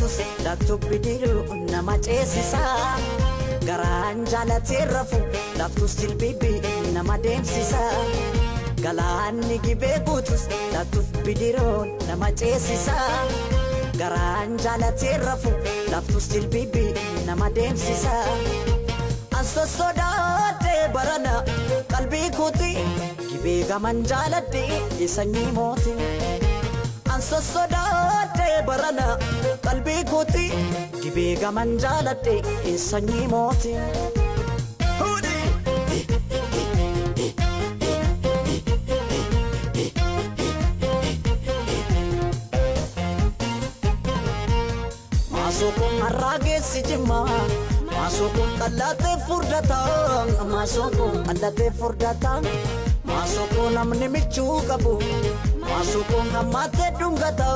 guutus laaftuu bidiruu nama ceesisa. Garaan jaalatee rafu laaftus jilbibii nama deemsisa. Galaanni gibee guutus laaftuuf bidiruu nama ceesisa. Garaan jaalatee rafu laaftus jilbibii nama deemsisa. Anso sodaatee barana qalbii kooti gibee gaman jaaladhee sanyii mooti. Anso sodaatee barana qalbii kooti gibee gaman jaaladhee sanyii mooti. Masukun arrageessi jimmaa. Masukun kallatee furdata. Masukun kallatee furdata. Masukun namni michuu qabu. Masukun hammatee dhungata.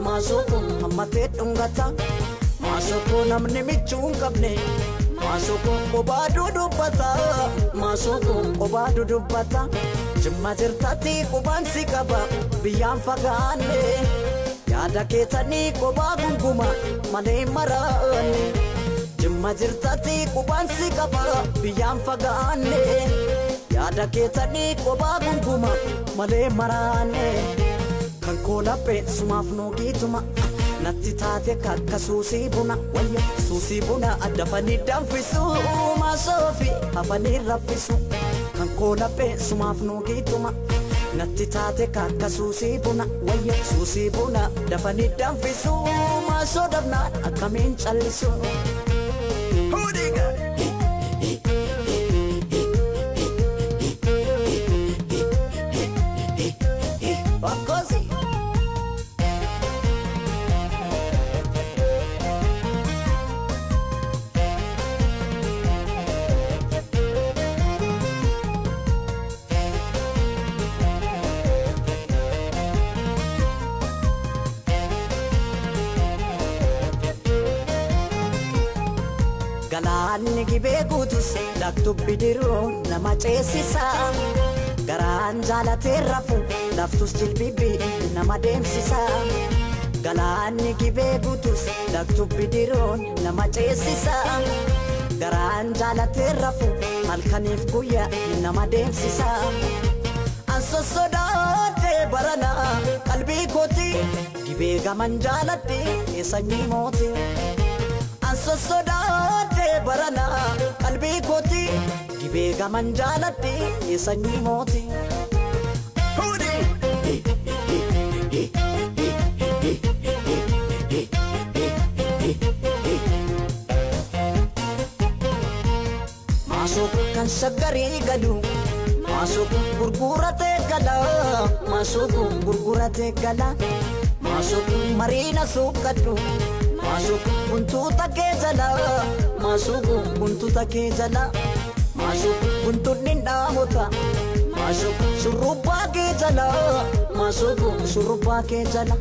Masukun hammatee dhungata. Masukun namni michuu qabne. Masukun kophaa dudubbata. Masukun kophaa dudubbata. Jimma jirtatti qubaan si qaba biyyaan fagaanne. Yaada keetanii kophaa gunguma malee maraanne. Jimma jirtatti qubaan si qaba biyyaan fagaanne. Yaada keetanii kophaa gunguma malee maraanne. Kan koolaphee sumaaf nuugituma natti taate kakka suusii buna. Wayya suusii buna dafanii danfisu maasoofi hafanii raffisu. Kan koolaphee sumaaf nuugituma natti taate kakka suusii buna. Wayya suusii buna dafanii danfisu maasoo dhabnaan akkamiin callisu. Galaanni gibee guutus laaftuu bidiruu nama ceesisa. Garaan jaalatee rafu laaftus jilbibii nama deemsisa. Galaanni gibee guutus laaftuu bidiruu nama ceesisa. Garaan jaalatee rafu halkaniif guyyaa nama deemsisa. Anso sodaatee barana qalbii kooti gibee gaman jaaladhee sanyii mooti. Anso sodaatee barana qalbii kooti gibee gaman jaaladhee sanyii mooti. Masukun kan shaggarii gadu. Masukun gurguratee gala. Masukun gurguratee gala. Masukun mariina suuqadhu. Masukun buntuuta kee jala. Masukun buntuuta kee jala. Masukun buntuunni dhaamota. Masukun shurrubbaa kee jala. Masukun shurrubbaa kee jala.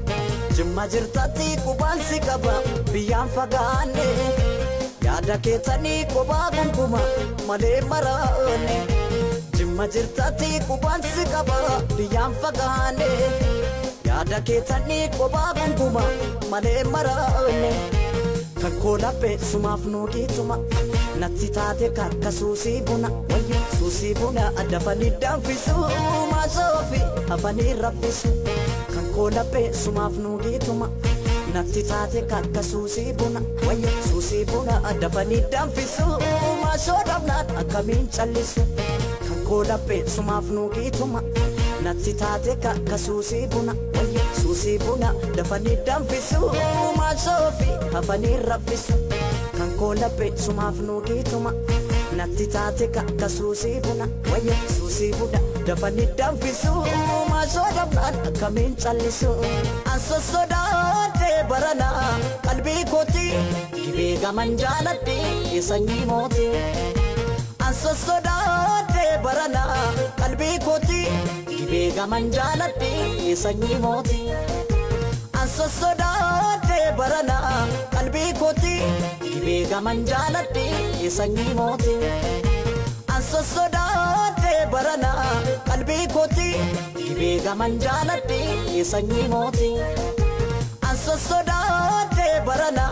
Jimma jirtatti qubaan si qaba biyyaan fagaanne. Yaada keetanii kophaa gunguma malee maraanne. Jimma jirtatti qubaan si qaba biyyaan fagaanne. Yaada keetanii kophaa gunguma malee maraanne. Kan koolaphee sumaaf nuugituma natti taate kakka suusii buna. Wayya suusii buna dafanii danfisu maasoofi hafanii raffisu. Kan koolaphee sumaaf nuugituma natti taate kakka suusii buna. Wayya suusii buna dafanii danfisu maasoo dhabnaan akkamiin callisu. Kan koolaphee sumaaf nuugituma natti taate kakka suusii buna. Wayya suusii buna dafanii danfisu maasoofi hafanii raffisu. Kan koolaphee sumaaf nuugituma natti taate kakka suusii buna. Wayya suusii buna dafanii danfisu maasoo dhabnaan akkamiin callisu. Anso sodaatee barana qalbii kooti gibee gaman jaaladhee sanyii mooti. Anso sodaatee barana qalbii kooti gibee gaman jaaladhee sanyii mooti. Anso sodaatee barana qalbii kooti gibee gaman jaaladhee sanyii mooti. Anso sodaatee barana qalbii kooti gibee gaman jaaladhee sanyii mooti. Sosodaate barana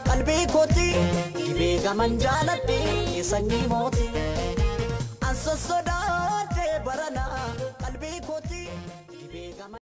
qalbii kooti dhibee gaman jaaladhe sanyii mooti. Sosodaate barana qalbii kooti dhibee gaman.